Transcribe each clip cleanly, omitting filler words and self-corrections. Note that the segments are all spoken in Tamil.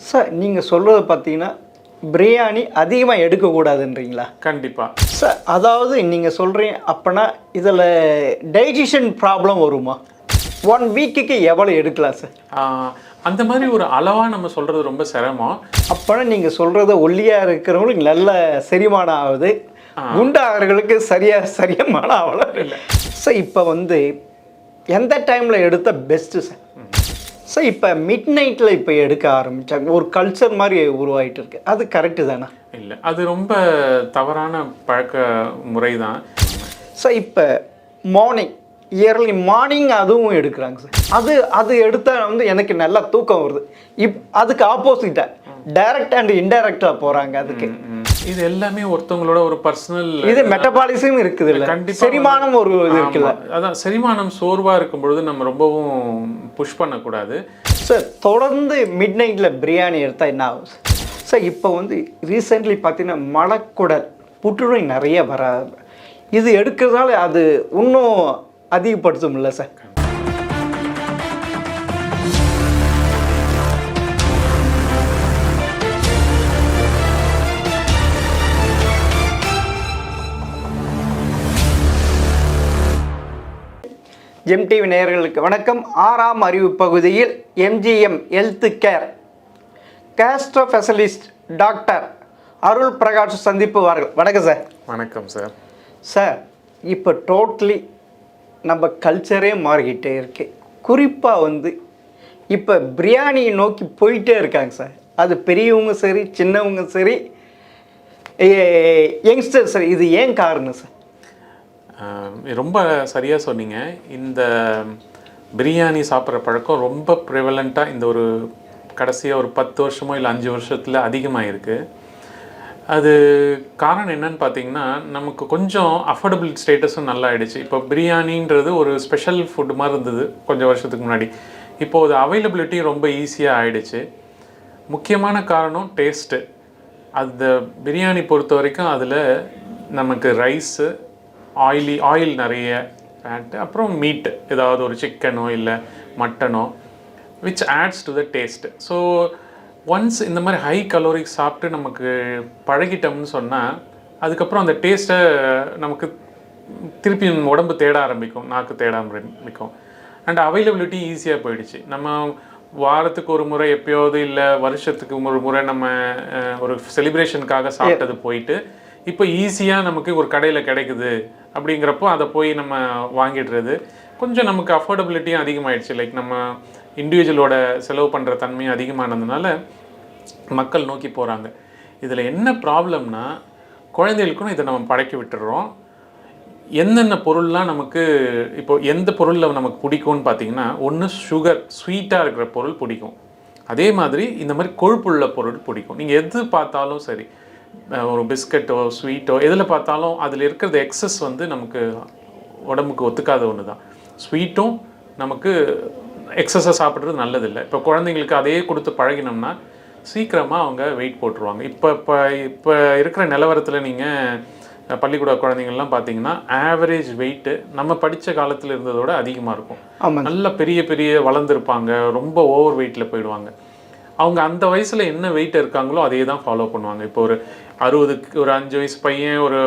சார் நீங்கள் சொல்கிறது பார்த்தீங்கன்னா பிரியாணி அதிகமாக எடுக்கக்கூடாதுன்றீங்களா? கண்டிப்பாக சார் அதாவது நீங்கள் சொல்கிறீங்க அப்போனா இதில் டைஜஷன் ப்ராப்ளம் வருமா? 1 வீக்குக்கு எவ்வளோ எடுக்கலாம் சார்? அந்த மாதிரி ஒரு அளவாக நம்ம சொல்கிறது ரொம்ப சிரமம். அப்போனா நீங்கள் சொல்கிறது ஒல்லியாக இருக்கிறவங்களுக்கு நல்ல செரிமானம் ஆகுது, குண்டாகிறவர்களுக்கு சரியானம் ஆகலாம் இல்லை சார். இப்போ எந்த டைமில் எடுத்த பெஸ்ட்டு சார்? சார் இப்போ மிட் நைட்டில் இப்போ எடுக்க ஆரம்பித்தாங்க, ஒரு கல்ச்சர் மாதிரி உருவாகிட்டு இருக்கு, அது கரெக்டு தானே? இல்லை, அது ரொம்ப தவறான பழக்க முறை தான் சார். இப்போ இயர்லி மார்னிங் அதுவும் எடுக்கிறாங்க சார். அது எடுத்தால் எனக்கு நல்லா தூக்கம் வருது. அதுக்கு ஆப்போசிட்டாக டைரக்ட் அண்ட் இன்டைரக்டாக போகிறாங்க. அதுக்கு இது எல்லாமே ஒருத்தவங்களோட ஒரு பர்சனல் இது மெட்டபாலிசம் இருக்குது இல்லை, கண்டிப்பாக செரிமானம் ஒரு இது இருக்குல்ல. அதான் செரிமானம் சோர்வாக இருக்கும் பொழுது நம்ம ரொம்பவும் புஷ் பண்ணக்கூடாது சார். தொடர்ந்து மிட் நைட்டில் பிரியாணி எடுத்தால் என்ன ஆகும் சார்? இப்போ ரீசெண்ட்லி பார்த்தீங்கன்னா மலக்குடல் புற்றுநோய் நிறைய வராது, இது எடுக்கிறதால அது இன்னும் அதிகப்படுத்தும் இல்லை சார்? ஜெம் டிவி நேயர்களுக்கு வணக்கம். 6ஆம் அறிவு பகுதியில் MGM health care gastro specialist doctor Arul Prakash சந்திப்பு வார்கள். வணக்கம் சார். வணக்கம் சார். சார் இப்போ டோட்டலி நம்ம கல்ச்சரே மாறிக்கிட்டே இருக்கு. குறிப்பாக இப்போ பிரியாணியை நோக்கி போயிட்டே இருக்காங்க சார். அது பெரியவங்க சரி, சின்னவங்க சரி, யங்ஸ்டர் சரி. இது ஏன் காரணம் சார்? ரொம்ப சரியாக சொன்னீங்க. இந்த பிரியாணி சாப்பிட்ற பழக்கம் ரொம்ப ப்ரிவலண்ட்டாக இந்த ஒரு கடைசியாக ஒரு 10 வருஷமோ இல்லை 5 வருஷத்தில் அதிகமாக இருக்குது. அது காரணம் என்னன்னு பார்த்தீங்கன்னா, நமக்கு கொஞ்சம் அஃபோர்டபுள் ஸ்டேட்டஸும் நல்லா ஆகிடுச்சு. இப்போ பிரியாணின்றது ஒரு ஸ்பெஷல் ஃபுட் மாதிரி இருந்தது கொஞ்சம் வருஷத்துக்கு முன்னாடி. இப்போது அது அவைலபிலிட்டி ரொம்ப ஈஸியாக ஆகிடுச்சு. முக்கியமான காரணம் டேஸ்ட்டு. அந்த பிரியாணி பொறுத்த வரைக்கும் அதில் நமக்கு ரைஸு, ஆயில் நிறைய ஃபேட்டு, அப்புறம் மீட்டு, ஏதாவது ஒரு சிக்கனோ இல்லை மட்டனோ, which adds to the taste. So once இந்த மாதிரி ஹை கலோரிக் சாப்பிட்டு நமக்கு பழகிட்டோம்னு சொன்னால், அதுக்கப்புறம் அந்த டேஸ்ட்டை நமக்கு திருப்பி உடம்பு தேட ஆரம்பிக்கும், நாக்கு தேட ஆரம்பிக்கும். அண்ட் அவைலபிலிட்டி ஈஸியாக போயிடுச்சு. நம்ம வாரத்துக்கு ஒரு முறை எப்போயாவது இல்லை வருஷத்துக்கு ஒரு முறை நம்ம ஒரு செலிப்ரேஷனுக்காக சாப்பிட்டது போயிட்டு இப்போ ஈஸியாக நமக்கு ஒரு கடையில் கிடைக்குது அப்படிங்கிறப்போ அதை போய் நம்ம வாங்கிடுறது. கொஞ்சம் நமக்கு அஃபோர்டபிலிட்டியும் அதிகமாகிடுச்சு. லைக் நம்ம இண்டிவிஜுவலோட செலவு பண்ணுற தன்மையும் அதிகமானதுனால மக்கள் நோக்கி போகிறாங்க. இதில் என்ன ப்ராப்ளம்னா, குழந்தைகளுக்கும் இதை நம்ம பழக்கி விட்டுடுறோம். என்னென்ன பொருள்லாம் நமக்கு இப்போ எந்த பொருளில் நமக்கு பிடிக்கும்னு பார்த்தீங்கன்னா, ஒன்று சுகர், ஸ்வீட்டாக இருக்கிற பொருள் பிடிக்கும். அதே மாதிரி இந்த மாதிரி கொழுப்புள்ள பொருள் பிடிக்கும். நீங்கள் எது பார்த்தாலும் சரி, ஒரு பிஸ்கட்டோ ஸ்வீட்டோ எதில் பார்த்தாலும் அதில் இருக்கிறது எக்ஸஸ் நமக்கு உடம்புக்கு ஒத்துக்காத ஒன்று தான். ஸ்வீட்டும் நமக்கு எக்ஸஸாக சாப்பிட்றது நல்லதில்லை. இப்போ குழந்தைங்களுக்கு அதையே கொடுத்து பழகினோம்னா சீக்கிரமாக அவங்க வெயிட் போட்டுருவாங்க. இப்போ இருக்கிற நிலவரத்தில் நீங்கள் பள்ளிக்கூட குழந்தைங்கள்லாம் பார்த்தீங்கன்னா ஆவரேஜ் வெயிட்டு நம்ம படித்த காலத்தில் இருந்ததோட அதிகமாக இருக்கும். நல்ல பெரிய வளர்ந்துருப்பாங்க, ரொம்ப ஓவர் வெயிட்டில் போயிடுவாங்க. அவங்க அந்த வயசில் என்ன வெயிட் இருக்காங்களோ அதே தான் ஃபாலோ பண்ணுவாங்க. இப்போ ஒரு 5 வயசு பையன், ஒரு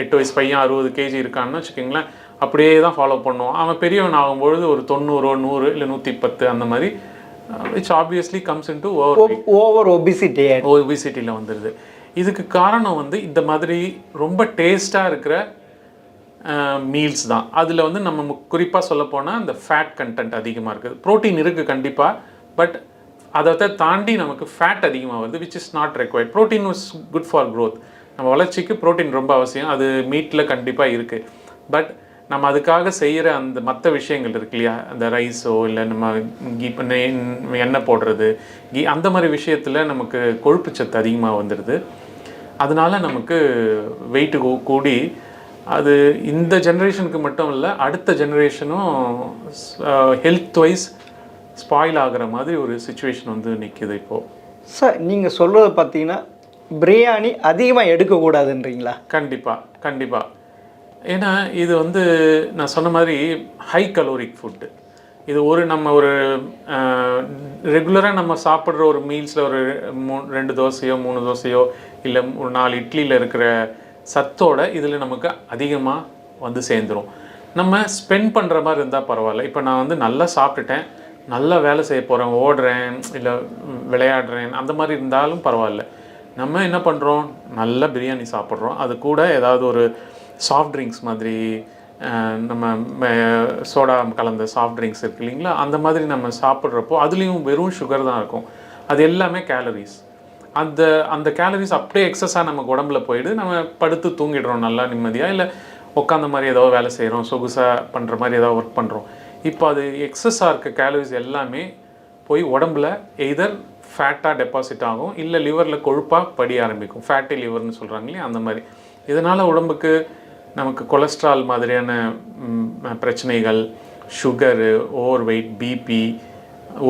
8 வயசு பையன் 60 கேஜி இருக்கான்னு வச்சுக்கோங்களேன், அப்படியே தான் ஃபாலோ பண்ணுவான். அவன் பெரியவன் ஆகும்பொழுது ஒரு 90, 100 இல்லை 110 அந்த மாதிரி, which obviously comes into over ஒபிசிட்டியில் வந்துடுது. இதுக்கு காரணம் இந்த மாதிரி ரொம்ப டேஸ்ட்டாக இருக்கிற மீல்ஸ் தான். அதில் நம்ம குறிப்பாக சொல்லப்போனால் இந்த ஃபேட் கண்டென்ட் அதிகமாக இருக்குது. ப்ரோட்டீன் இருக்குது கண்டிப்பாக, பட் அதை தாண்டி நமக்கு ஃபேட் அதிகமாக வருது, which is not required. Protein was good for growth. நம்ம வளர்ச்சிக்கு ப்ரோட்டீன் ரொம்ப அவசியம், அது மீட்டில் கண்டிப்பாக இருக்குது. பட் நம்ம அதுக்காக செய்கிற அந்த மற்ற விஷயங்கள் இருக்கு இல்லையா, அந்த ரைஸோ இல்லை நம்ம எண்ணெய் போடுறது, அந்த மாதிரி விஷயத்தில் நமக்கு கொழுப்பு சத்து அதிகமாக வந்துடுது. அதனால நமக்கு வெயிட்டு கூடி அது இந்த ஜென்ரேஷனுக்கு மட்டும் இல்லை, அடுத்த ஜென்ரேஷனும் ஹெல்த் வைஸ் ஸ்பாயில் ஆகிற மாதிரி ஒரு சுச்சுவேஷன் நிற்கிது இப்போது. சார் நீங்கள் சொல்கிறது பார்த்தீங்கன்னா பிரியாணி அதிகமாக எடுக்கக்கூடாதுன்றீங்களா? கண்டிப்பாக. ஏன்னா இது நான் சொன்ன மாதிரி ஹை கலோரிக் ஃபுட்டு. இது நம்ம ஒரு ரெகுலராக நம்ம சாப்பிட்ற ஒரு மீல்ஸில் ஒரு 2 தோசையோ 3 தோசையோ இல்லை ஒரு 4 இட்லியில் இருக்கிற சத்தோட இதில் நமக்கு அதிகமாக வந்து சேர்ந்துடும். நம்ம ஸ்பெண்ட் பண்ணுற மாதிரி இருந்தால் பரவாயில்ல. இப்போ நான் வந்து நல்லா சாப்பிட்டுட்டேன், நல்லா வேலை செய்ய போகிறேன், ஓடுறேன் இல்லை விளையாடுறேன், அந்த மாதிரி இருந்தாலும் பரவாயில்ல. நம்ம என்ன பண்ணுறோம், நல்ல பிரியாணி சாப்பிட்றோம், அது கூட ஏதாவது ஒரு சாஃப்ட் ட்ரிங்க்ஸ் மாதிரி நம்ம சோடா கலந்த சாஃப்ட் ட்ரிங்க்ஸ் இருக்குது இல்லைங்களா, அந்த மாதிரி நம்ம சாப்பிட்றப்போ அதுலேயும் வெறும் சுகர் தான் இருக்கும். அது எல்லாமே கேலரிஸ். அந்த கேலரிஸ் அப்படியே எக்ஸஸாக நமக்கு உடம்புல போயிடு. நம்ம படுத்து தூங்கிடுறோம் நல்லா நிம்மதியாக, இல்லை உட்காந்த மாதிரி ஏதோ வேலை செய்கிறோம், சொகுசாக பண்ணுற மாதிரி ஏதோ ஒர்க் பண்ணுறோம். இப்போ அது எக்ஸஸாக இருக்க கேலரிஸ் எல்லாமே போய் உடம்புல எய்தர் ஃபேட்டாக டெபாசிட் ஆகும், இல்லை லிவரில் கொழுப்பாக படிய ஆரம்பிக்கும். ஃபேட்டி லிவர்னு சொல்கிறாங்க இல்லையா, அந்த மாதிரி. இதனால் உடம்புக்கு நமக்கு கொலஸ்ட்ரால் மாதிரியான பிரச்சனைகள், sugar, over weight, BP,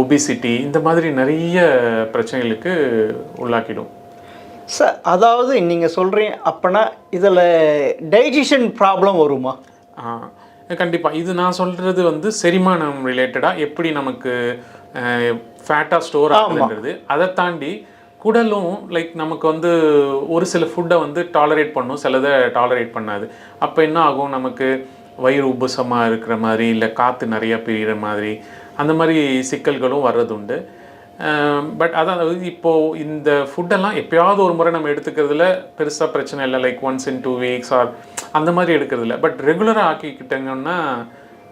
obesity, இந்த மாதிரி நிறைய பிரச்சனைகளுக்கு உள்ளாக்கிடும். சார் அதாவது நீங்கள் சொல்கிறீங்க அப்போனா இதில் டைஜஷன் ப்ராப்ளம் வருமா? கண்டிப்பாக. இது நான் சொல்கிறது வந்து செரிமானம் ரிலேட்டடாக எப்படி நமக்கு ஃபேட்டாக ஸ்டோர் ஆகுதுன்றது. அதை தாண்டி குடலும் லைக் நமக்கு வந்து ஒரு சில ஃபுட்டை வந்து டாலரேட் பண்ணும், சிலதை டாலரேட் பண்ணாது. அப்போ என்ன ஆகும், நமக்கு வயிறு உப்புசமாக இருக்கிற மாதிரி, இல்லை காற்று நிறையா பிரிகிற மாதிரி, அந்த மாதிரி சிக்கல்களும் வர்றது உண்டு. பட் அதாவது இப்போது இந்த ஃபுட்டெல்லாம் எப்போயாவது ஒரு முறை நம்ம எடுத்துக்கிறதுல பெருசாக பிரச்சனை இல்லை. Like once in 2 weeks R அந்த மாதிரி எடுக்கிறதில்ல. பட் ரெகுலராக ஆக்கிக்கிட்டாங்கன்னா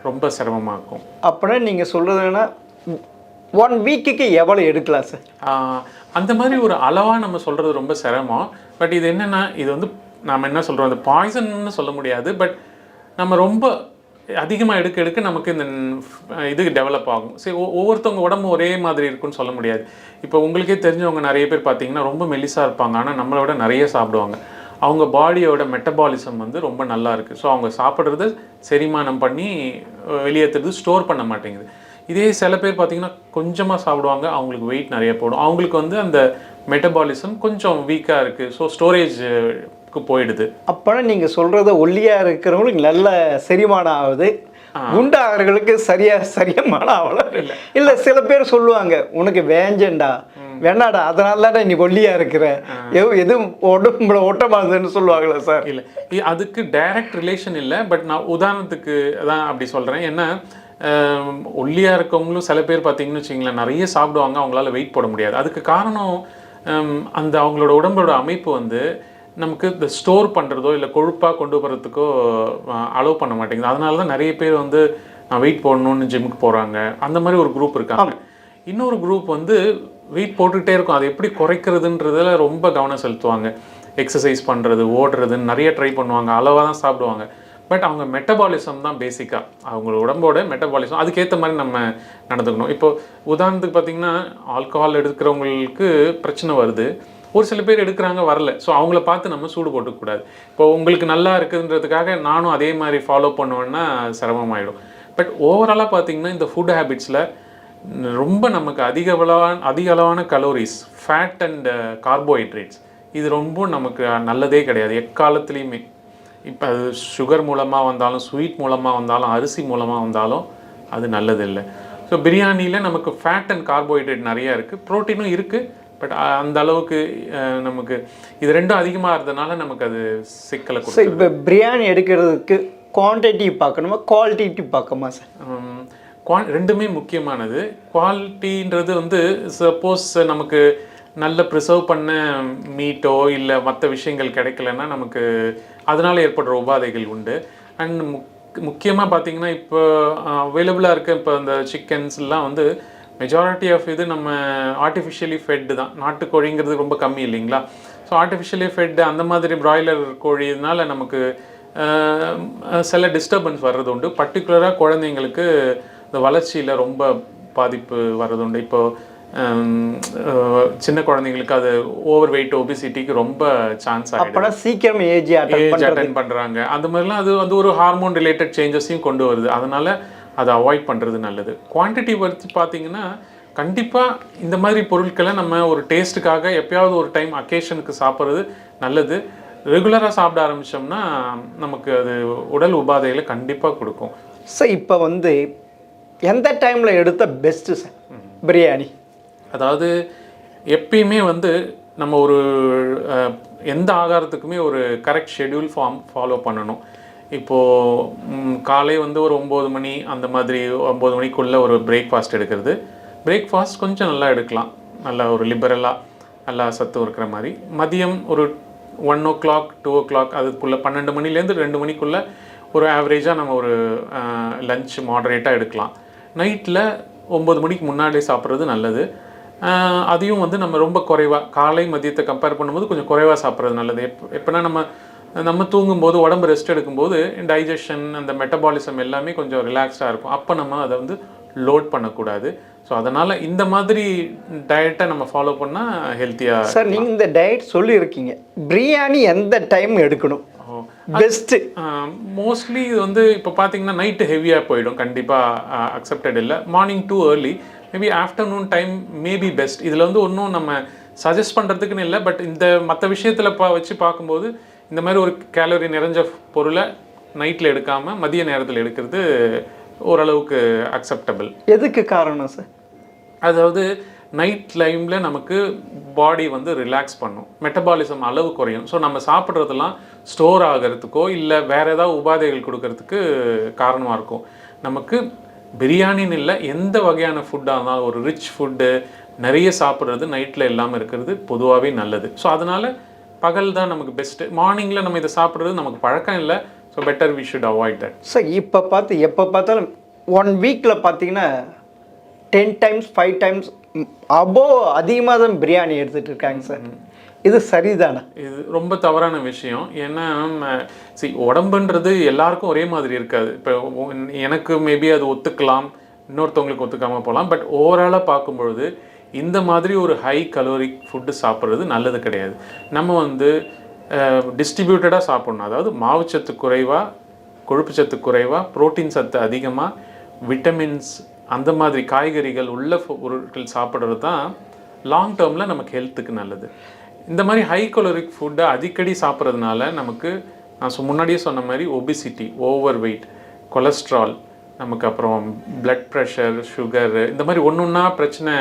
ரொம்ப சிரமமாக இருக்கும். அப்படின்னா நீங்கள் சொல்கிறதுன்னா 1 வீக்குக்கு எவ்வளோ எடுக்கலாம் சார்? அந்த மாதிரி ஒரு அளவாக நம்ம சொல்கிறது ரொம்ப சிரமம். பட் இது என்னென்னா, இது வந்து நம்ம என்ன சொல்கிறோம், அது பாய்சன்னு சொல்ல முடியாது. பட் நம்ம ரொம்ப அதிகமாக எடுக்க நமக்கு இந்த இது டெவலப் ஆகும். சரி, ஒவ்வொருத்தவங்க உடம்பு ஒரே மாதிரி இருக்குன்னு சொல்ல முடியாது. இப்போ உங்களுக்கே தெரிஞ்சவங்க நிறைய பேர் பார்த்தீங்கன்னா ரொம்ப மெலிசாக இருப்பாங்க, ஆனால் நம்மளோட நிறைய சாப்பிடுவாங்க. அவங்க பாடியோட மெட்டபாலிசம் வந்து ரொம்ப நல்லா இருக்குது. ஸோ அவங்க சாப்பிட்றது செரிமானம் பண்ணி வெளியேற்றுறது ஸ்டோர் பண்ண மாட்டேங்குது. இதே சில பேர் பார்த்தீங்கன்னா கொஞ்சமாக சாப்பிடுவாங்க, அவங்களுக்கு வெயிட் நிறைய போடும். அவங்களுக்கு வந்து அந்த மெட்டபாலிசம் கொஞ்சம் வீக்காக இருக்குது, ஸோ ஸ்டோரேஜுக்கு போயிடுது. அப்போனா நீங்கள் சொல்கிறத ஒல்லியாக இருக்கிறவங்களுக்கு நல்ல செரிமானம் ஆகுது, குண்டாகிறவர்களுக்கு செரிமானம் ஆகல. இல்லை சில பேர் சொல்லுவாங்க, உனக்கு வேண்டாடா அதனால தானே நீ ஒல்லியாக இருக்கிற, எதுவும் உடம்புல ஓட்டமாகுதுன்னு சொல்லுவாங்களா சார்? இல்லை, அதுக்கு டைரக்ட் ரிலேஷன் இல்லை. பட் நான் உதாரணத்துக்கு தான் அப்படி சொல்கிறேன். ஏன்னா ஒல்லியாக இருக்கவங்களும் சில பேர் பார்த்தீங்கன்னு வச்சிங்களேன், நிறைய சாப்பிடுவாங்க, அவங்களால வெயிட் போட முடியாது. அதுக்கு காரணம் அந்த அவங்களோட உடம்போட அமைப்பு வந்து நமக்கு இந்த ஸ்டோர் பண்ணுறதோ இல்லை கொழுப்பாக கொண்டு போகிறதுக்கோ அலோவ் பண்ண மாட்டேங்குது. அதனால தான் நிறைய பேர் வந்து நான் வெயிட் போடணும்னு ஜிம்முக்கு போகிறாங்க. அந்த மாதிரி ஒரு குரூப் இருக்காங்க. இன்னொரு குரூப் வந்து வெயிட் போட்டுக்கிட்டே இருக்கும், அதை எப்படி குறைக்கிறதுன்றதில் ரொம்ப கவனம் செலுத்துவாங்க. எக்ஸசைஸ் பண்ணுறது, ஓடுறதுன்னு நிறைய ட்ரை பண்ணுவாங்க, அளவாக தான் சாப்பிடுவாங்க. பட் அவங்க மெட்டபாலிசம் தான் பேசிக்காக, அவங்களோட உடம்போட மெட்டபாலிசம், அதுக்கேற்ற மாதிரி நம்ம நடந்துக்கணும். இப்போ உதாரணத்துக்கு பார்த்திங்கன்னா, ஆல்கஹால் எடுக்கிறவங்களுக்கு பிரச்சனை வருது, ஒரு சில பேர் எடுக்கிறாங்க வரல. ஸோ அவங்கள பார்த்து நம்ம சூடு போட்டுக்கூடாது. இப்போ உங்களுக்கு நல்லா இருக்குதுன்றதுக்காக நானும் அதே மாதிரி ஃபாலோ பண்ணுவேன்னா சிரமமாயிடும். பட் ஓவராலாக பார்த்திங்கன்னா இந்த ஃபுட் ஹேபிட்ஸில் ரொம்ப நமக்கு அதிக அளவான கலோரிஸ், ஃபேட் அண்ட் கார்போஹைட்ரேட்ஸ், இது ரொம்ப நமக்கு நல்லதே கிடையாது எக்காலத்துலேயுமே. இப்போ அது சுகர் மூலமாக வந்தாலும், ஸ்வீட் மூலமாக வந்தாலும், அரிசி மூலமாக வந்தாலும் அது நல்லதில்லை. ஸோ பிரியாணியில் நமக்கு ஃபேட் அண்ட் கார்போஹைட்ரேட் நிறையா இருக்குது, ப்ரோட்டீனும் இருக்குது. பட் அந்த அளவுக்கு நமக்கு இது ரெண்டும் அதிகமாக இருந்ததுனால நமக்கு அது சிக்கலை கொடுக்கும். இப்போ பிரியாணி எடுக்கிறதுக்கு குவான்டிட்டி பார்க்கணுமா, குவாலிட்டி பார்க்கணுமா சார்? ரெண்டுமே முக்கியமானது. குவாலிட்டின்றது வந்து சப்போஸ் நமக்கு நல்ல ப்ரிசர்வ் பண்ண மீட்டோ இல்லை மற்ற விஷயங்கள் கிடைக்கலன்னா நமக்கு அதனால் ஏற்படுற உபாதைகள் உண்டு. அண்ட் முக்கியமாக பார்த்திங்கன்னா இப்போ அவைலபிளாக இருக்க இப்போ இந்த சிக்கன்ஸ்லாம் வந்து மெஜாரிட்டி ஆஃப் இது நம்ம ஆர்டிஃபிஷியலி ஃபெட்டு தான். நாட்டுக்கோழிங்கிறது ரொம்ப கம்மி இல்லைங்களா? ஸோ ஆர்டிஃபிஷியலி ஃபெட்டு அந்த மாதிரி பிராய்லர் கோழினால நமக்கு சில டிஸ்டர்பன்ஸ் வர்றது உண்டு. பர்டிகுலராக குழந்தைங்களுக்கு இந்த வளர்ச்சியில் ரொம்ப பாதிப்பு வர்றது உண்டு. இப்போது சின்ன குழந்தைங்களுக்கு அது ஓவர் வெயிட், ஒபிசிட்டிக்கு ரொம்ப சான்ஸ் ஆகிடும். சீக்கிரம் ஏஜ் அட்டன் பண்ணுறாங்க. அந்த மாதிரிலாம் அது வந்து ஒரு ஹார்மோன் ரிலேட்டட் சேஞ்சஸையும் கொண்டு வருது. அதனால் அதை அவாய்ட் பண்ணுறது நல்லது. குவான்டிட்டி வச்சு பார்த்தீங்கன்னா கண்டிப்பாக இந்த மாதிரி பொருட்களை நம்ம ஒரு டேஸ்ட்டுக்காக எப்போயாவது ஒரு டைம் அக்கேஷனுக்கு சாப்பிட்றது நல்லது. ரெகுலராக சாப்பிட ஆரம்பித்தோம்னா நமக்கு அது உடல் உபாதைகளை கண்டிப்பாக கொடுக்கும். சார் இப்போ வந்து எந்த டைமில் எடுத்த பெஸ்ட்டு சார் பிரியாணி? அதாவது எப்பயுமே வந்து நம்ம ஒரு எந்த ஆகாரத்துக்குமே ஒரு கரெக்ட் ஷெட்யூல் ஃபாலோ பண்ணணும். இப்போது காலை வந்து ஒரு 9 மணி அந்த மாதிரி 9 மணிக்குள்ளே ஒரு பிரேக்ஃபாஸ்ட் எடுக்கிறது. பிரேக்ஃபாஸ்ட் கொஞ்சம் நல்லா எடுக்கலாம், நல்லா ஒரு லிபரலாக நல்லா சத்து இருக்கிற மாதிரி. மதியம் ஒரு 1 o'clock 2 o'clock அதுக்குள்ளே 12 மணிலேருந்து 2 மணிக்குள்ளே ஒரு ஆவரேஜாக நம்ம ஒரு லஞ்ச் மாடரேட்டாக எடுக்கலாம். நைட்டில் 9 மணிக்கு முன்னாடி சாப்பிட்றது நல்லது. அதையும் வந்து நம்ம ரொம்ப குறைவாக காலை மதியத்தை கம்பேர் பண்ணும்போது கொஞ்சம் குறைவாக சாப்பிட்றது நல்லது. எப்போனா நம்ம தூங்கும்போது உடம்பு ரெஸ்ட் எடுக்கும்போது டைஜஷன் அந்த மெட்டபாலிசம் எல்லாமே கொஞ்சம் ரிலாக்ஸ்டாக இருக்கும். அப்போ நம்ம அதை வந்து லோட் பண்ணக்கூடாது. ஸோ அதனால் இந்த மாதிரி டயட்டை நம்ம ஃபாலோ பண்ணால் ஹெல்த்தியாக. சார் நீங்கள் இந்த டயட் சொல்லியிருக்கீங்க, பிரியாணி எந்த டைம் எடுக்கணும் பெஸ்ட்டு? மோஸ்ட்லி இது வந்து இப்போ பார்த்தீங்கன்னா நைட்டு ஹெவியாக போயிடும், கண்டிப்பாக அக்செப்டட் இல்லை. Morning too early, maybe afternoon time maybe best. இதில் வந்து ஒன்றும் நம்ம சஜஸ்ட் பண்ணுறதுக்குன்னு இல்லை, பட் இந்த மற்ற விஷயத்தில் வச்சு பார்க்கும்போது இந்த மாதிரி ஒரு கேலரி நிறைஞ்ச பொருளை நைட்டில் எடுக்காமல் மதிய நேரத்தில் எடுக்கிறது ஓரளவுக்கு அக்செப்டபிள். எதுக்கு காரணம் சார்? அதாவது நைட் டைமில் நமக்கு பாடி வந்து ரிலாக்ஸ் பண்ணும், மெட்டபாலிசம் அளவு குறையும். ஸோ நம்ம சாப்பிட்றதெல்லாம் ஸ்டோர் ஆகிறதுக்கோ இல்லை வேறு ஏதாவது உபாதைகள் கொடுக்கறதுக்கு காரணமாக இருக்கும். நமக்கு பிரியாணின்னு இல்லை, எந்த வகையான ஃபுட்டாக இருந்தாலும் ஒரு ரிச் ஃபுட்டு நிறைய சாப்பிட்றது நைட்டில் இல்லாமல் இருக்கிறது பொதுவாகவே நல்லது. ஸோ அதனால் பகல் தான் நமக்கு பெஸ்ட்டு. மார்னிங்கில் நம்ம இதை சாப்பிட்றது நமக்கு பழக்கம் இல்லை. So better we should avoid that. Sir இப்போ எப்போ பார்த்தாலும் 1 வீக்கில் பார்த்தீங்கன்னா 10 times 5 times அதிகமாக தான் பிரியாணி எடுத்துகிட்டு இருக்காங்க சார். இது சரிதானே? இது ரொம்ப தவறான விஷயம். ஏன்னா உடம்புன்றது எல்லாருக்கும் ஒரே மாதிரி இருக்காது. இப்போ எனக்கு மேபி அது ஒத்துக்கலாம், இன்னொருத்தவங்களுக்கு ஒத்துக்காமல் போகலாம். பட் ஓவராலாக பார்க்கும்பொழுது இந்த மாதிரி ஒரு ஹை கலோரிக் ஃபுட்டு சாப்பிட்றது நல்லது கிடையாது. நம்ம வந்து டிஸ்ட்ரிபியூட்டடாக சாப்பிட்ணும். அதாவது மாவுச்சத்து குறைவாக, கொழுப்பு சத்து குறைவாக, புரோட்டீன் சத்து அதிகமாக, விட்டமின்ஸ் அந்த மாதிரி காய்கறிகள் உள்ள பொருட்கள் சாப்பிட்றது தான் லாங் டேர்மில் நமக்கு ஹெல்த்துக்கு நல்லது. இந்த மாதிரி ஹை கலோரிக் ஃபுட்டை அடிக்கடி சாப்பிட்றதுனால நமக்கு நான் முன்னாடியே சொன்ன மாதிரி ஒபிசிட்டி, ஓவர் வெயிட், கொலஸ்ட்ரால், நமக்கு அப்புறம் பிளட் ப்ரெஷர், சுகரு, இந்த மாதிரி ஒன்றா பிரச்சனை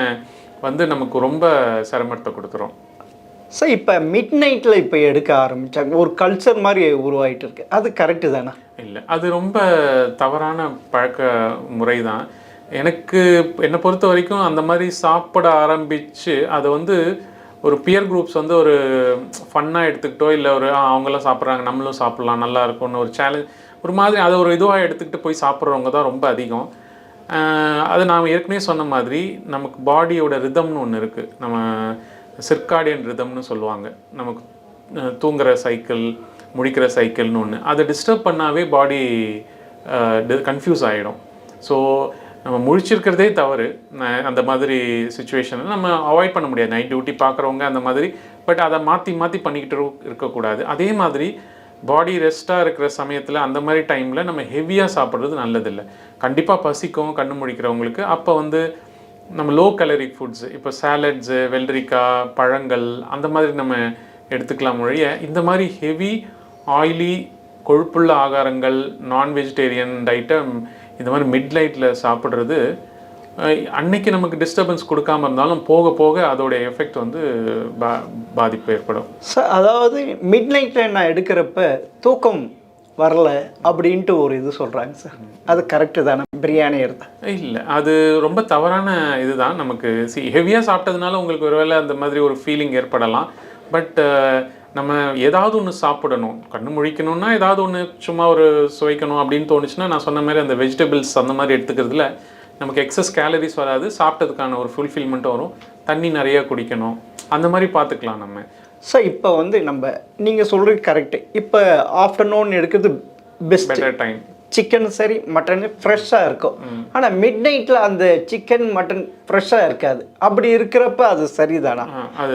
வந்து நமக்கு ரொம்ப சிரமத்தை கொடுத்துரும். சார் இப்போ மிட் நைட்டில் இப்போ எடுக்க ஆரம்பித்தாங்க, ஒரு கல்ச்சர் மாதிரி உருவாகிட்டு இருக்கு, அது கரெக்டு தானே? இல்லை, அது ரொம்ப தவறான பழக்க முறை தான். என்னை பொறுத்த வரைக்கும் அந்த மாதிரி சாப்பிட ஆரம்பித்து அதை வந்து ஒரு பியர் குரூப்ஸ் வந்து ஒரு ஃபன்னாக எடுத்துக்கிட்டோ இல்லை ஒரு அவங்களாம் சாப்பிட்றாங்க நம்மளும் சாப்பிட்லாம் நல்லா இருக்கும்னு ஒரு சேலஞ்ச் ஒரு மாதிரி அதை ஒரு இதுவாக எடுத்துக்கிட்டு போய் சாப்பிட்றவங்க தான் ரொம்ப அதிகம். அது நான் ஏற்கனவே சொன்ன மாதிரி நமக்கு பாடியோட ரிதம்னு ஒன்று இருக்குது, நம்ம சிர்காடியன் ரிதம்னு சொல்லுவாங்க. நமக்கு தூங்குகிற சைக்கிள், முழிக்கிற சைக்கிள்னு ஒன்று, அதை டிஸ்டர்ப் பண்ணாவே பாடி கன்ஃபியூஸ் ஆகிடும். ஸோ நம்ம முழிச்சிருக்கிறதே தவறு. அந்த மாதிரி சுச்சுவேஷனில் நம்ம அவாய்ட் பண்ண முடியாது, நைட் டியூட்டி பார்க்குறவங்க அந்த மாதிரி. பட் அதை மாற்றி பண்ணிக்கிட்டு இருக்கக்கூடாது. அதே மாதிரி பாடி ரெஸ்ட்டாக இருக்கிற சமயத்தில் அந்த மாதிரி டைமில் நம்ம ஹெவியாக சாப்பிட்றது நல்லதில்லை. கண்டிப்பாக பசிக்கும் கண்ணு முழிக்கிறவங்களுக்கு. அப்போ வந்து நம்ம லோ கலரிக் ஃபுட்ஸ், இப்போ சாலட்ஸு, வெள்ளரிக்காய், பழங்கள் அந்த மாதிரி நம்ம எடுத்துக்கலாம் ஒழிய இந்த மாதிரி ஹெவி ஆயிலி கொழுப்புள்ள ஆகாரங்கள், நான் வெஜிடேரியன் டயட்டை இந்த மாதிரி மிட் நைட்டில் சாப்பிட்றது அன்னைக்கு நமக்கு டிஸ்டர்பன்ஸ் கொடுக்காம இருந்தாலும் போக போக அதோடைய எஃபெக்ட் வந்து பாதிப்பு ஏற்படும். சார் அதாவது மிட் நைட்டில் நான் எடுக்கிறப்ப தூக்கம் வரல அப்படின்ட்டு ஒரு இது சொல்கிறாங்க சார், அது கரெக்டு தானே பிரியாணி எடுத்தேன்? இல்லை, அது ரொம்ப தவறான இதுதான். நமக்கு ஹெவியாக சாப்பிட்டதுனால உங்களுக்கு ஒருவேளை அந்த மாதிரி ஒரு ஃபீலிங் ஏற்படலாம். பட் நம்ம ஏதாவது ஒன்று சாப்பிடணும், கண்ணு முழிக்கணும்னா ஏதாவது ஒன்று சும்மா ஒரு சுவைக்கணும் அப்படின்னு தோணுச்சுன்னா நான் சொன்ன மாதிரி அந்த வெஜிடபிள்ஸ் அந்த மாதிரி எடுத்துக்கிறதுல நமக்கு எக்ஸஸ் கேலரிஸ் வராது, சாப்பிட்டதுக்கான ஒரு ஃபுல்ஃபில்மெண்ட்டும் வரும். தண்ணி நிறையா குடிக்கணும், அந்த மாதிரி பார்த்துக்கலாம் நம்ம. சார் இப்போ வந்து நீங்கள் சொல்கிறது கரெக்டு. இப்போ ஆஃப்டர்நூன் எடுக்கிறது பெஸ்ட் டைம். சிக்கன் சரி மட்டன் ஃப்ரெஷ்ஷாக இருக்கும். ஆனால் மிட் நைட்டில் அந்த சிக்கன் மட்டன் ஃப்ரெஷ்ஷாக இருக்காது. அப்படி இருக்கிறப்ப அது சரிதானா?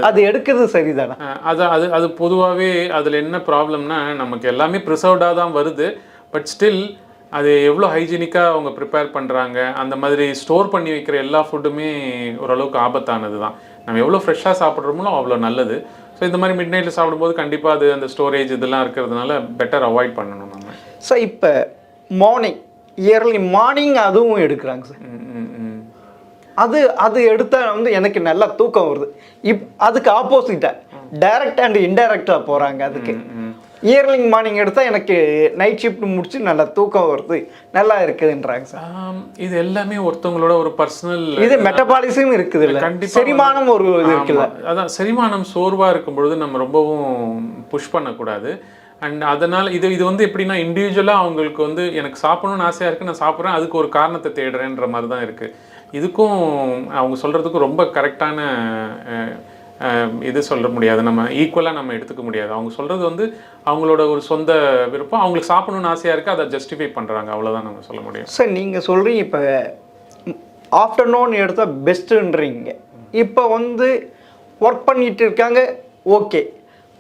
அது எடுக்கிறது சரிதானா? அது பொதுவாகவே அதில் என்ன ப்ராப்ளம்னா நமக்கு எல்லாமே ப்ரிசர்வ்டாக தான் வருது. பட் ஸ்டில் அது எவ்வளோ ஹைஜீனிக்காக அவங்க ப்ரிப்பேர் பண்ணுறாங்க, அந்த மாதிரி ஸ்டோர் பண்ணி வைக்கிற எல்லா ஃபுட்டுமே ஓரளவுக்கு ஆபத்தானது தான். நம்ம எவ்வளோ ஃப்ரெஷ்ஷாக சாப்பிட்றோமோ அவ்வளோ நல்லது. ஸோ இந்த மாதிரி மிட் நைட்டில் சாப்பிடும்போது கண்டிப்பாக அது அந்த ஸ்டோரேஜ் இதெல்லாம் இருக்கிறதுனால பெட்டர் அவாய்ட் பண்ணணும் நம்ம. ஸோ இப்போ மார்னிங் இயர்லி மார்னிங் அதுவும் எடுக்கிறாங்க சார். அது எடுத்தால் வந்து எனக்கு நல்லா தூக்கம் வருது. அதுக்கு ஆப்போசிட்டாக டைரக்ட் அண்ட் இன்டைரக்டாக போகிறாங்க. அதுக்கு இயர்லி மார்னிங் எடுத்தால் எனக்கு நைட் ஷிஃப்ட் முடிச்சு நல்லா தூக்கம் வருது, நல்லா இருக்குதுன்றாங்க சார். இது எல்லாமே ஒருத்தவங்களோட ஒரு பர்சனல் இது மெட்டபாலிசம் இருக்குது இல்லை, கண்டிப்பாக செரிமானம் ஒரு இது இருக்குல்ல. அதான் செரிமானம் சோர்வாக இருக்கும் பொழுது நம்ம ரொம்பவும் புஷ் பண்ணக்கூடாது. அண்ட் அதனால் இது வந்து எப்படின்னா இண்டிவிஜுவலாக அவங்களுக்கு வந்து எனக்கு சாப்பிடணும்னு ஆசையாக இருக்குது, நான் சாப்பிட்றேன், அதுக்கு ஒரு காரணத்தை தேடுறேன்ற மாதிரி தான் இருக்குது. இதுக்கும் அவங்க சொல்கிறதுக்கும் ரொம்ப கரெக்டான இது சொல்ல முடியாது, நம்ம ஈக்குவலாக நம்ம எடுத்துக்க முடியாது. அவங்க சொல்கிறது வந்து அவங்களோட ஒரு சொந்த விருப்பம், அவங்களுக்கு சாப்பிடணும்னு ஆசையாக இருக்குது, அதை ஜஸ்டிஃபை பண்ணுறாங்க, அவ்வளோதான் நம்ம சொல்ல முடியும். சார் நீங்கள் சொல்கிறீங்க இப்போ ஆஃப்டர்நூன் எடுத்தால் பெஸ்ட்டுன்றீங்க. இப்போ வந்து ஒர்க் பண்ணிகிட்டு இருக்காங்க, ஓகே.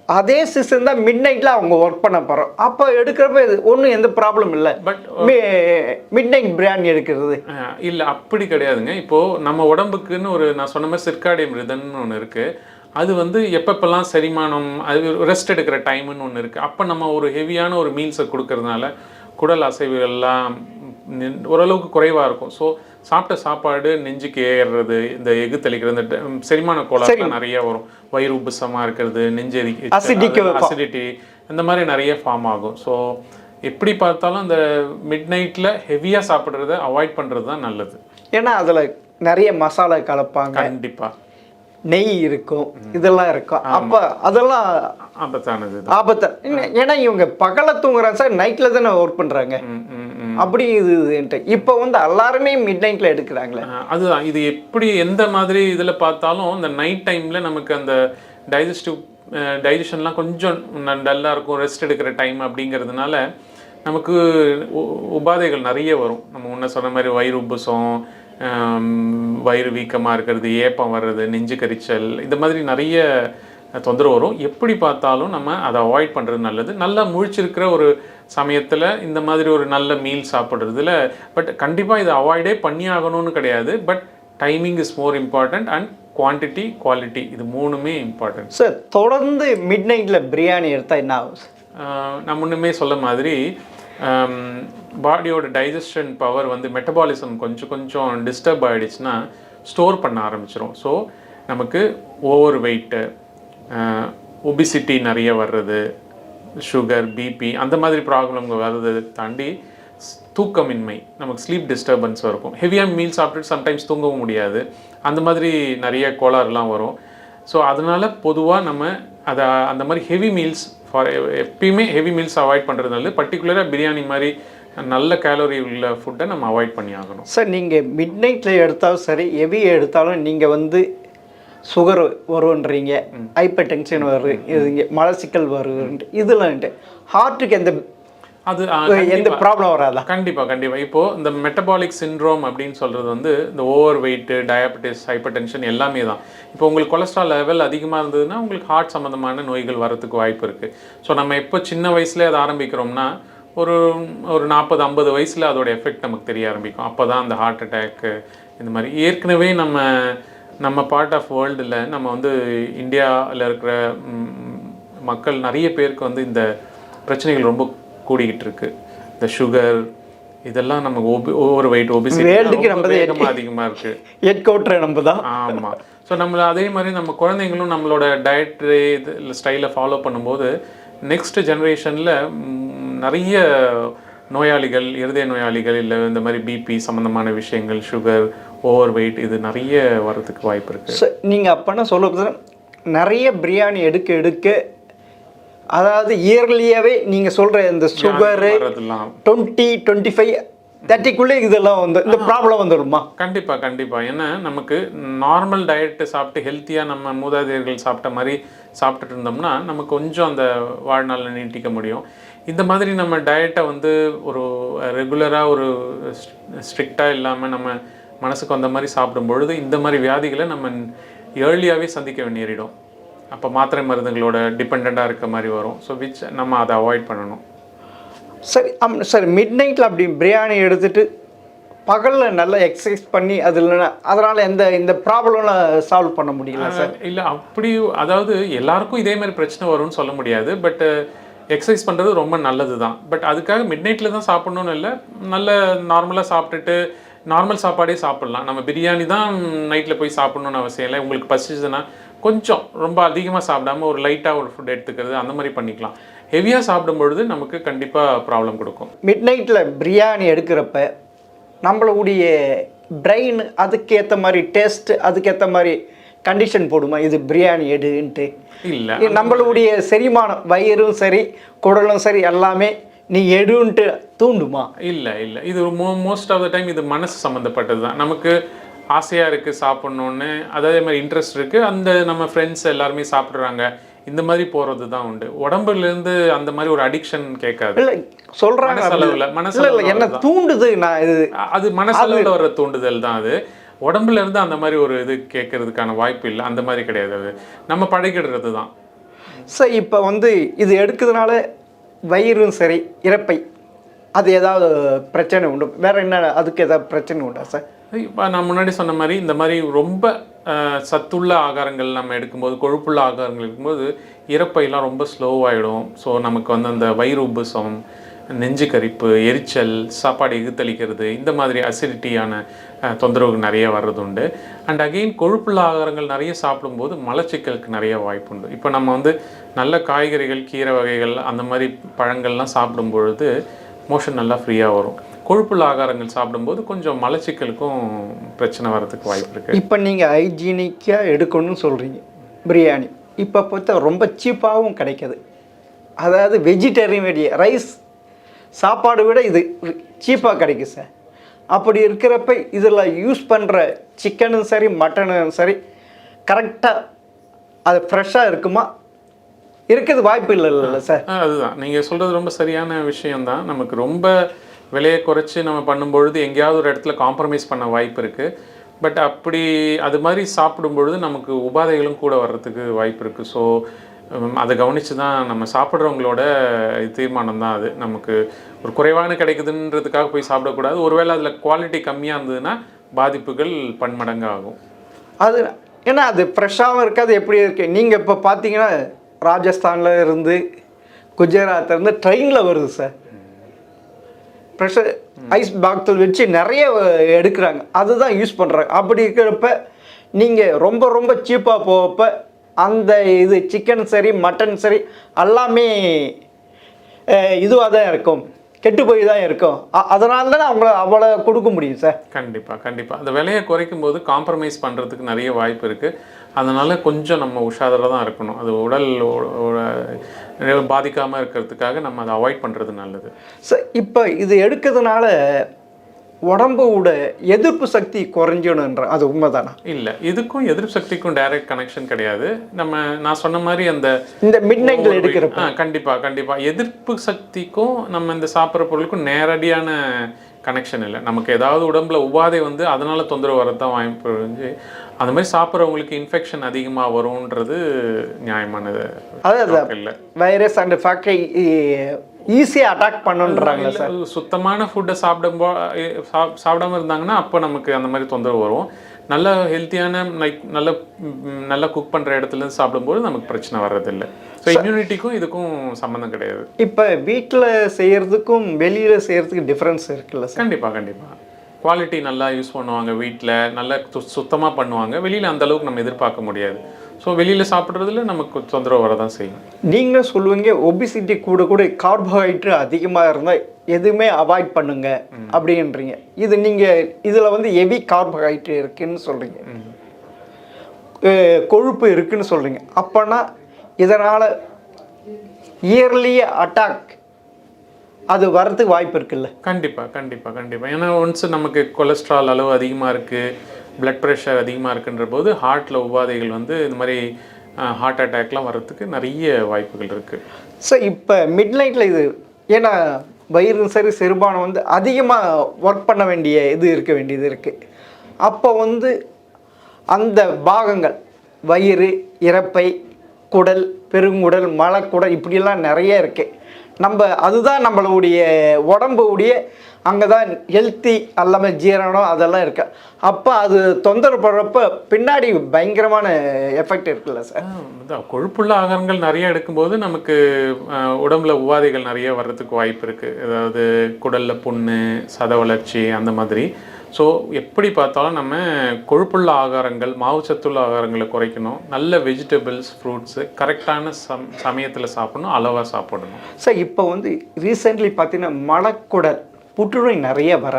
அதே சிஸ்டம் தான் மிட் நைட்டில் அவங்க ஒர்க் பண்ண போகிறோம், அப்போ எடுக்கிறப்ப இது ஒன்றும் எந்த ப்ராப்ளம் இல்லை. பட் மிட் நைட் பிரியாணி எடுக்கிறது இல்லை, அப்படி கிடையாதுங்க. இப்போது நம்ம உடம்புக்குன்னு ஒரு நான் சொன்ன மாதிரி சிர்காடியம் ரிதம்னு ஒன்று இருக்குது. அது வந்து எப்பப்பெல்லாம் செரிமானம், அது ரெஸ்ட் எடுக்கிற டைமுன்னு ஒன்று இருக்குது. அப்போ நம்ம ஒரு ஹெவியான ஒரு மீல்ஸை கொடுக்கறதுனால குடல் அசைவுகள்லாம் ஓரளவுக்கு குறைவாக இருக்கும். ஸோ சாப்பிட்ட சாப்பாடு நெஞ்சுக்கு ஏறுறது, இந்த எஃகு தெளிக்கிறது, இந்த செரிமான கோளாறுலாம் நிறைய வரும். வயிறு உப்புசமாக இருக்கிறது, நெஞ்செரிக்கை, அசிடிட்டி, இந்த மாதிரி நிறைய ஃபார்ம் ஆகும். ஸோ எப்படி பார்த்தாலும் இந்த மிட் நைட்டில் ஹெவியாக சாப்பிட்றத அவாய்ட் பண்ணுறது தான் நல்லது. ஏன்னா அதில் நிறைய மசாலா கலப்பாங்க, கண்டிப்பாக நெய் இருக்கும், இதெல்லாம் இருக்கும். அப்போ அதெல்லாம் ஆபத்தானது, ஆபத்து. ஏன்னா இவங்க பகலை தூங்குறாங்க சார், நைட்டில் தானே ஒர்க் பண்ணுறாங்க. அப்படி இதுன்ட்டு இப்போ வந்து எல்லாருமே மிட் நைட்டில் எடுக்கிறாங்களே. அதுதான், இது எப்படி எந்த மாதிரி இதில் பார்த்தாலும் இந்த நைட் டைமில் நமக்கு அந்த டைஜஷன்லாம் கொஞ்சம் டல்லாக இருக்கும், ரெஸ்ட் எடுக்கிற டைம் அப்படிங்கிறதுனால நமக்கு உபாதைகள் நிறைய வரும். நம்ம முன்ன சொன்ன மாதிரி வயிறு உப்புசம், வயிறு வீக்கமாக இருக்கிறது, ஏப்பம் வர்றது, நெஞ்சு கரிச்சல், இந்த மாதிரி நிறைய தொந்தரவு வரும். எப்படி பார்த்தாலும் நம்ம அதை அவாய்ட் பண்ணுறது நல்லது. நல்லா முழிச்சிருக்கிற ஒரு சமயத்தில் இந்த மாதிரி ஒரு நல்ல மீல் சாப்பிட்றதுல பட் கண்டிப்பாக இதை அவாய்டே பண்ணி ஆகணும்னு கிடையாது. But timing is more important and quantity, quality, இது மூணுமே இம்பார்ட்டன்ட். சார் தொடர்ந்து மிட் நைட்டில் பிரியாணி எடுத்தால் என்ன ஆகும்? நான் முன்னுமே சொல்ல மாதிரி பாடியோட டைஜஷன் பவர் வந்து மெட்டபாலிசம் கொஞ்சம் டிஸ்டர்ப் ஆகிடுச்சுன்னா ஸ்டோர் பண்ண ஆரம்பிச்சிடும். ஸோ நமக்கு ஓவர் வெயிட்டு, ஒபிசிட்டி நிறைய வர்றது, சுகர், பிபி, அந்த மாதிரி ப்ராப்ளம்கள் வர்றதை தாண்டி தூக்கமின்மை, நமக்கு ஸ்லீப் டிஸ்டர்பன்ஸ் இருக்கும். ஹெவியாக மீல் சாப்பிட்டுட்டு சம்டைம்ஸ் தூங்கவும் முடியாது, அந்த மாதிரி நிறைய கோளாறுலாம் வரும். ஸோ அதனால் பொதுவாக நம்ம அந்த மாதிரி ஹெவி மீல்ஸ் எப்பயுமே ஹெவி மீல்ஸ் அவாய்ட் பண்ணுறதுனால பர்டிகுலராக பிரியாணி மாதிரி நல்ல கேலரி உள்ள ஃபுட்டை நம்ம அவாய்ட் பண்ணி ஆகணும். சார் நீங்கள் மிட் நைட்டில் எடுத்தாலும் சரி, ஹெவி எடுத்தாலும் நீங்கள் வந்து சுகர் வருன்றீங்க, ஹைப்பர் டென்ஷன் வருது, இது மலச்சிக்கல் வருது, இதெல்லாம் ஹார்ட்டுக்கு எந்த ப்ராப்ளம் வராதா? கண்டிப்பாக. இப்போது இந்த மெட்டபாலிக் சிண்ட்ரோம் அப்படின்னு சொல்கிறது வந்து இந்த over weight, diabetes, hyper tension எல்லாமே தான். இப்போ உங்களுக்கு கொலஸ்ட்ரால் லெவல் அதிகமாக இருந்ததுன்னா உங்களுக்கு ஹார்ட் சம்மந்தமான நோய்கள் வரத்துக்கு வாய்ப்பு இருக்குது. ஸோ நம்ம எப்போ சின்ன வயசுலேயே அதை ஆரம்பிக்கிறோம்னா ஒரு 40-50 வயசில் அதோட எஃபெக்ட் நமக்கு தெரிய ஆரம்பிக்கும். அப்போ தான் அந்த ஹார்ட் அட்டாக்கு இந்த மாதிரி ஏற்கனவே நம்ம பார்ட் ஆஃப் வேர்ல்டில் நம்ம வந்து இந்தியாவில் இருக்கிற மக்கள் நிறைய பேருக்கு வந்து இந்த பிரச்சனைகள் ரொம்ப கூடிக்கிட்டு இருக்கு. இந்த சுகர் இதெல்லாம் நமக்கு ஓவர் வெயிட், ஒபிசிட்டி அதிகமாக இருக்குது. ஹெட் குவார்ட்டர் நம்ம தான். ஆமாம். ஸோ நம்மளை அதே மாதிரி நம்ம குழந்தைங்களும் நம்மளோட டயட்ரி ஸ்டைலை ஃபாலோ பண்ணும்போது நெக்ஸ்ட் ஜென்ரேஷனில் நிறைய நோயாளிகள், இருதய நோயாளிகள், இல்லை இந்த மாதிரி பிபி சம்மந்தமான விஷயங்கள், சுகர், ஓவர் வெயிட், இது நிறைய வர்றதுக்கு வாய்ப்பு இருக்குது. ஸோ நீங்கள் அப்போனா சொல்ல நிறைய பிரியாணி எடுக்க அதாவது இயர்லியாகவே நீங்கள் சொல்கிற இந்த சுகரு 20-25 30க்குள்ளே இதெல்லாம் வந்து இந்த ப்ராப்ளம் வந்துடுமா? கண்டிப்பாக. ஏன்னா நமக்கு நார்மல் டயட்டு சாப்பிட்டு ஹெல்த்தியாக நம்ம மூதாதையர்கள் சாப்பிட்ட மாதிரி சாப்பிட்டுட்டு இருந்தோம்னா நமக்கு கொஞ்சம் அந்த வாழ்நாளில் நீட்டிக்க முடியும். இந்த மாதிரி நம்ம டயட்டை வந்து ஒரு ரெகுலராக ஒரு ஸ்ட்ரிக்டாக இல்லாமல் நம்ம மனசுக்கு வந்த மாதிரி சாப்பிடும் பொழுது இந்த மாதிரி வியாதிகளை நம்ம ஏர்லியாகவே சந்திக்க நேரிடும். அப்போ மாத்திரை மருந்துகளோட டிபெண்ட்டாக இருக்க மாதிரி வரும். ஸோ நம்ம அதை அவாய்ட் பண்ணணும். சரி மிட் நைட்டில் அப்படி பிரியாணி எடுத்துகிட்டு பகலில் நல்லா எக்ஸசைஸ் பண்ணி அதனால் இந்த ப்ராப்ளம்லாம் சால்வ் பண்ண முடியல சார்? இல்லை, அப்படி அதாவது எல்லாருக்கும் இதே மாதிரி பிரச்சனை வரும்னு சொல்ல முடியாது. பட் எக்ஸசைஸ் பண்ணுறது ரொம்ப நல்லது தான். பட் அதுக்காக மிட் நைட்டில் தான் சாப்பிட்ணுன்னு இல்லை, நல்ல நார்மலாக சாப்பிட்டுட்டு நார்மல் சாப்பாடே சாப்பிட்லாம். நம்ம பிரியாணி தான் நைட்டில் போய் சாப்பிட்ணுன்னு அவசியம் இல்லை. உங்களுக்கு பசிச்சுதுன்னா கொஞ்சம் ரொம்ப அதிகமாக சாப்பிடாம ஒரு லைட்டாக ஒரு ஃபுட் எடுத்துக்கிறது அந்த மாதிரி பண்ணிக்கலாம். ஹெவியாக சாப்பிடும்பொழுது நமக்கு கண்டிப்பாக ப்ராப்ளம் கொடுக்கும். மிட் நைட்டில் பிரியாணி எடுக்கிறப்ப நம்மளுடைய பிரெயின் அதுக்கேற்ற மாதிரி டேஸ்ட்டு அதுக்கேற்ற மாதிரி கண்டிஷன் போடுமா இது பிரியாணி எடுன்ட்டு? இல்லை, நம்மளுடைய செரிமானம் வயிறும் சரி குடலும் சரி எல்லாமே நீ எடுன்ட்டு தூண்டுமா? இல்லை இல்லை, இது மோஸ்ட் ஆஃப் த டைம் இது மனசு சம்மந்தப்பட்டது தான். நமக்கு ஆசையாக இருக்குது சாப்பிட்ணுன்னு, அதே மாதிரி இன்ட்ரெஸ்ட் இருக்குது, அந்த நம்ம ஃப்ரெண்ட்ஸ் எல்லாருமே சாப்பிட்றாங்க, இந்த மாதிரி போகிறது தான் உண்டு. உடம்புலேருந்து அந்த மாதிரி ஒரு அடிக்ஷன் கேட்காது. இல்லை சொல்கிறாங்க மனசளவில் மனசளவில் என்ன தூண்டுது? நான் இது அது மனசளவில் வர தூண்டுதல் தான். அது உடம்புல இருந்து அந்த மாதிரி ஒரு இது கேட்கறதுக்கான வாய்ப்பு இல்லை, அந்த மாதிரி கிடையாது. அது நம்ம பழகிடுறது தான். சார் இப்போ வந்து இது எடுக்கிறதுனால வயிறும் சரி இறப்பை அது ஏதாவது பிரச்சனை உண்டு? வேற என்ன அதுக்கு ஏதாவது பிரச்சனை உண்டா சார்? இப்போ நான் முன்னாடி சொன்ன மாதிரி இந்த மாதிரி ரொம்ப சத்துள்ள ஆகாரங்கள் நம்ம எடுக்கும்போது, கொழுப்புள்ள ஆகாரங்கள் எடுக்கும்போது இறப்பையெல்லாம் ரொம்ப ஸ்லோவாகிடும். ஸோ நமக்கு வந்து அந்த வயிறு உப்புசம், நெஞ்சு கரிப்பு, எரிச்சல், சாப்பாடு எகுத்தளிக்கிறது, இந்த மாதிரி அசிடிட்டியான தொந்தரவுகள் நிறைய வர்றது உண்டு. அண்ட் அகெயின் கொழுப்புள்ள ஆகாரங்கள் நிறைய சாப்பிடும்போது மலச்சிக்கலுக்கு நிறைய வாய்ப்பு உண்டு. இப்போ நம்ம வந்து நல்ல காய்கறிகள், கீரை வகைகள், அந்த மாதிரி பழங்கள்லாம் சாப்பிடும் பொழுது மோஷன் நல்லா ஃப்ரீயாக வரும். கொழுப்புள்ள ஆகாரங்கள் சாப்பிடும்போது கொஞ்சம் மலச்சிக்கலுக்கும் பிரச்சனை வர்றதுக்கு வாய்ப்பு இருக்குது. இப்போ நீங்கள் ஹைஜீனிக்காக எடுக்கணும்னு சொல்கிறீங்க பிரியாணி. இப்போ பார்த்தா ரொம்ப சீப்பாகவும் கிடைக்கிது. அதாவது வெஜிடேரியன் ரைஸ் சாப்பாடு விட இது சீப்பாக கிடைக்கும் சார். அப்படி இருக்கிறப்ப இதில் யூஸ் பண்ணுற சிக்கனும் சரி மட்டனும் சரி கரெக்டாக அது ஃப்ரெஷ்ஷாக இருக்குமா? இருக்கிறது வாய்ப்பு இல்லை சார். அதுதான் நீங்கள் சொல்கிறது ரொம்ப சரியான விஷயம்தான். நமக்கு ரொம்ப விலையை குறைச்சி நம்ம பண்ணும்பொழுது எங்கேயாவது ஒரு இடத்துல காம்ப்ரமைஸ் பண்ண வாய்ப்பு இருக்குது. பட் அப்படி அது மாதிரி சாப்பிடும்பொழுது நமக்கு உபாதைகளும் கூட வர்றதுக்கு வாய்ப்பு இருக்குது. ஸோ அதை கவனித்து தான் நம்ம சாப்பிட்றவங்களோட தீர்மானம் தான் அது. நமக்கு ஒரு குறைவான கிடைக்குதுன்றதுக்காக போய் சாப்பிடக்கூடாது. ஒருவேளை அதில் குவாலிட்டி கம்மியாக இருந்ததுன்னா பாதிப்புகள் பன்மடங்கு ஆகும். அது ஏன்னா அது ஃப்ரெஷ்ஷாகவும் இருக்காது. எப்படி இருக்குது நீங்கள் இப்போ பார்த்தீங்கன்னா ராஜஸ்தானில் இருந்து குஜராத்லேருந்து ட்ரெயினில் வருது சார். ப்ரெஷர் ஐஸ் பாக்ஸில் வச்சு நிறைய எடுக்கிறாங்க, அதுதான் யூஸ் பண்ணுறாங்க. அப்படி இருக்கிறப்ப நீங்கள் ரொம்ப ரொம்ப சீப்பாக போகப்போ அந்த இது சிக்கன் சரி மட்டன் சரி எல்லாமே இதுவாக தான் இருக்கும், கெட்டு போய் தான் இருக்கும். அதனால தானே அவங்கள அவ்வளோ கொடுக்க முடியும் சார். கண்டிப்பாக அந்த விலையை குறைக்கும் போது காம்ப்ரமைஸ் பண்ணுறதுக்கு நிறைய வாய்ப்பு இருக்குது. அதனால் கொஞ்சம் நம்ம உஷாராக தான் இருக்கணும். அது உடல் பாதிக்காமல் இருக்கிறதுக்காக நம்ம அதை அவாய்ட் பண்ணுறது நல்லது சார். இப்போ இது எடுக்கிறதுனால உடம்போட எதிர்ப்பு சக்தி குறைஞ்சணுன்ற அது உண்மைதானா? இல்லை, இதுக்கும் எதிர்ப்பு சக்திக்கும் டைரக்ட் கனெக்ஷன் கிடையாது. நான் சொன்ன மாதிரி இந்த மிட் நைட்டில் எடுக்கிறப்ப கண்டிப்பாக எதிர்ப்பு சக்திக்கும் நம்ம இந்த சாப்பிட்ற பொருளுக்கும் நேரடியான கனெக்ஷன் இல்லை. நமக்கு ஏதாவது உடம்புல உபாதை வந்து அதனால் தொந்தரவு வரதான் வாய்ப்பு இருந்துச்சு. அந்த மாதிரி சாப்பிட்றவங்களுக்கு இன்ஃபெக்ஷன் அதிகமாக வரும்ன்றது நியாயமானது. அதாவது இல்லை, வைரஸ் அண்ட் ஃபேக்டரி ஈஸியாக அட்டாக் பண்ணுன்றாங்க சார். சுத்தமான ஃபுட்டை சாப்பிடாம இருந்தாங்கன்னா அப்போ நமக்கு அந்த மாதிரி தொந்தரவு வரும். நல்ல ஹெல்த்தியான நல்லா குக் பண்ணுற இடத்துலேருந்து சாப்பிடும்போது நமக்கு பிரச்சனை வர்றதில்லை. ஸோ இம்யூனிட்டிக்கும் இதுக்கும் சம்மந்தம் கிடையாது. இப்போ வீட்டில் செய்கிறதுக்கும் வெளியில் செய்கிறதுக்கு டிஃப்ரென்ஸ் இருக்குல்ல சார்? கண்டிப்பாக குவாலிட்டி நல்லா யூஸ் பண்ணுவாங்க, வீட்டில் நல்லா சுத்தமாக பண்ணுவாங்க. வெளியில் அந்த அளவுக்கு நம்ம எதிர்பார்க்க முடியாது. ஸோ வெளியில் சாப்பிட்றதுல நமக்கு தொந்தரவு வரதான் செய்யும். நீங்கள் சொல்லுவீங்க ஒபிசிட்டி கூட கார்போஹைட்ரேட் அதிகமாக இருந்தால் எதுவுமே அவாய்ட் பண்ணுங்க அப்படின்றீங்க. இது நீங்கள் இதில் வந்து ஹெவி கார்போஹைட்ரேட் இருக்குன்னு சொல்கிறீங்க, கொழுப்பு இருக்குன்னு சொல்கிறீங்க. அப்போனா இதனால் இயர்லி அட்டாக் அது வரதுக்கு வாய்ப்பு இருக்குல்ல? கண்டிப்பாக ஏன்னா ஒன்ஸ் நமக்கு கொலஸ்ட்ரால் அளவு அதிகமாக இருக்குது, பிளட் ப்ரெஷர் அதிகமாக இருக்குன்ற போது ஹார்ட்டில் உபாதைகள் வந்து இந்த மாதிரி ஹார்ட் அட்டாக்லாம் வர்றதுக்கு நிறைய வாய்ப்புகள் இருக்குது. ஸோ இப்போ மிட் நைட்டில் இது ஏன்னா வயிறு சரி செரிமானம் வந்து அதிகமாக ஒர்க் பண்ண வேண்டிய இது இருக்க வேண்டியது இருக்குது. அப்போ வந்து அந்த பாகங்கள் வயிறு, இறப்பை, குடல், பெருங்குடல், மலக்குடல் இப்படியெல்லாம் நிறைய இருக்குது. நம்ம அதுதான் நம்மளுடைய உடம்புடைய அங்கே தான் ஹெல்த்தி எல்லாமே ஜீரணம் அதெல்லாம் இருக்கு. அப்போ அது தொந்தரவு படுறப்ப பின்னாடி பயங்கரமான எஃபெக்ட் இருக்குல்ல சார்? கொழுப்புள்ள ஆகாரங்கள் நிறைய எடுக்கும்போது நமக்கு உடம்புல உபாதைகள் நிறைய வர்றதுக்கு வாய்ப்பு இருக்குது. அதாவது குடலில் புண்ணு, சத வளர்ச்சி அந்த மாதிரி. ஸோ எப்படி பார்த்தாலும் நம்ம கொழுப்புள்ள ஆகாரங்கள், மாவுச்சத்துள்ள ஆகாரங்களை குறைக்கணும். நல்ல வெஜிடபிள்ஸ், ஃப்ரூட்ஸு கரெக்டான சமயத்தில் சாப்பிடணும், அளவாக சாப்பிடணும். சார் இப்போ வந்து ரீசெண்ட்லி பார்த்தீங்கன்னா மலக்குடல் புற்றுநோய் நிறைய வர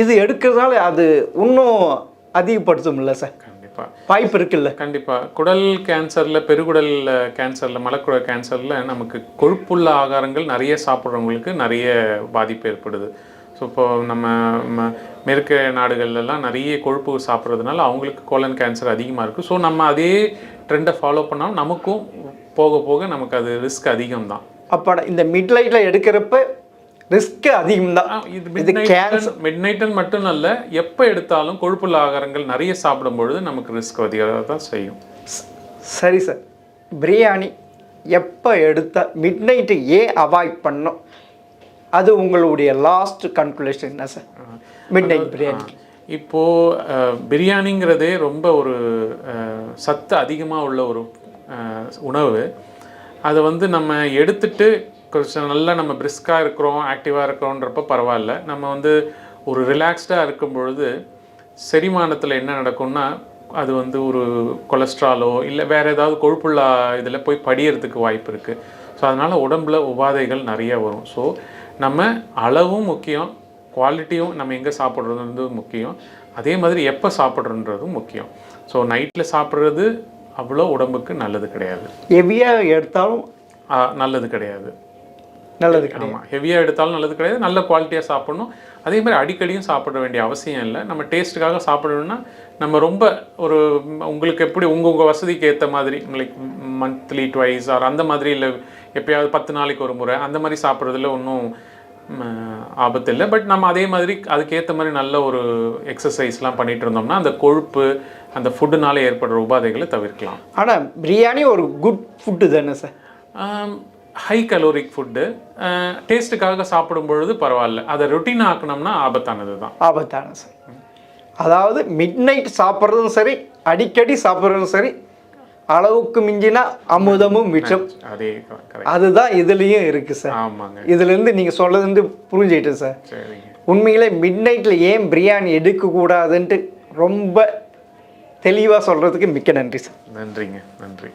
இது எடுக்கிறதுனால அது இன்னும் அதிகப்படுத்தும்ல சார்? கண்டிப்பாக வாய்ப்பு இருக்குல்ல? கண்டிப்பாக. குடல் கேன்சரில், பெருகுடல் கேன்சரில், மலக்குடல் கேன்சரில் நமக்கு கொழுப்புள்ள ஆகாரங்கள் நிறைய சாப்பிட்றவங்களுக்கு நிறைய பாதிப்பு ஏற்படுது. ஸோ இப்போது நம்ம மேற்கு நாடுகள்லாம் நிறைய கொழுப்பு சாப்பிட்றதுனால அவங்களுக்கு கோலன் கேன்சர் அதிகமாக இருக்குது. ஸோ நம்ம அதே ட்ரெண்டை ஃபாலோ பண்ணாலும் நமக்கும் போக போக நமக்கு அது ரிஸ்க் அதிகம் தான். அப்போ இந்த மிட்லைட்டில் எடுக்கிறப்ப ரிஸ்க் அதிகம் தான். இது மிட் நைட்டன் மட்டும் அல்ல, எப்போ எடுத்தாலும் கொழுப்புள்ள ஆகாரங்கள் நிறைய சாப்பிடும்பொழுது நமக்கு ரிஸ்க் அதிகமாக தான் செய்யும். சரி சார், பிரியாணி எப்போ எடுத்தால் மிட் நைட்டு ஏன் அவாய்ட் பண்ணணும்? அது உங்களுடைய லாஸ்ட் கன்க்ளூஷன் என்ன சார் மிட் நைட் பிரியாணி? இப்போது பிரியாணிங்கிறதே ரொம்ப ஒரு சத்து அதிகமாக உள்ள ஒரு உணவு. அதை வந்து நம்ம எடுத்துட்டு கொஞ்சம் நல்லா நம்ம பிரிஸ்காக இருக்கிறோம், ஆக்டிவாக இருக்கிறோன்றப்ப பரவாயில்ல. நம்ம வந்து ஒரு ரிலாக்ஸ்டாக இருக்கும் பொழுது செரிமானத்தில் என்ன நடக்கும்னா அது வந்து ஒரு கொலஸ்ட்ராலோ இல்லை வேறு ஏதாவது கொழுப்புள்ள இதில் போய் படியறதுக்கு வாய்ப்பு இருக்குது. ஸோ அதனால் உடம்புல உபாதைகள் நிறைய வரும். ஸோ நம்ம அளவும் முக்கியம், குவாலிட்டியும் நம்ம எங்கே சாப்பிட்றது முக்கியம், அதே மாதிரி எப்போ சாப்பிட்றன்றதும் முக்கியம். ஸோ நைட்டில் சாப்பிட்றது அவ்வளோ உடம்புக்கு நல்லது கிடையாது. ஹெவியாக எடுத்தாலும் நல்லது கிடையாது. நல்லது கிடையாது. ஆமாம், ஹெவியாக எடுத்தாலும் நல்லது கிடையாது. நல்ல குவாலிட்டியாக சாப்பிட்ணும். அதே மாதிரி அடிக்கடியும் சாப்பிட வேண்டிய அவசியம் இல்லை. நம்ம டேஸ்ட்டுக்காக சாப்பிடணும்னா நம்ம ரொம்ப ஒரு உங்களுக்கு எப்படி உங்கள் வசதிக்கு ஏற்ற மாதிரி உங்களுக்கு மந்த்லி ட்வைஸ் ஆர் அந்த மாதிரி இல்லை எப்போயாவது 10 நாளைக்கு ஒரு முறை அந்த மாதிரி சாப்பிட்றதுல ஒன்றும் ஆபத்து இல்லை. பட் நம்ம அதே மாதிரி அதுக்கேற்ற மாதிரி நல்ல ஒரு எக்ஸசைஸ்லாம் பண்ணிகிட்டு இருந்தோம்னா அந்த கொழுப்பு அந்த ஃபுட்டுனால ஏற்படுற உபாதைகளை தவிர்க்கலாம். ஆனால் பிரியாணி ஒரு குட் ஃபுட்டு தானே சார்? High caloric food. டேஸ்ட்டுக்காக சாப்பிடும் பொழுது பரவாயில்ல, அதை ரொட்டீன் ஆக்கணும்னா ஆபத்தானது தான். ஆபத்தான சார். அதாவது மிட் நைட் சாப்பிட்றதும் சரி, அடிக்கடி சாப்பிட்றதும் சரி, அளவுக்கு மிஞ்சினா அமுதமும் மிச்சம். அதே அதுதான் இதுலேயும் இருக்குது சார். ஆமாங்க, இதுலேருந்து நீங்கள் சொல்லுறது புரிஞ்சுக்கிட்டேன் சார். சரிங்க. உண்மையிலே மிட் நைட்டில் ஏன் பிரியாணி எடுக்கக்கூடாதுன்ட்டு ரொம்ப தெளிவாக சொல்கிறதுக்கு மிக்க நன்றி சார். நன்றிங்க, நன்றி.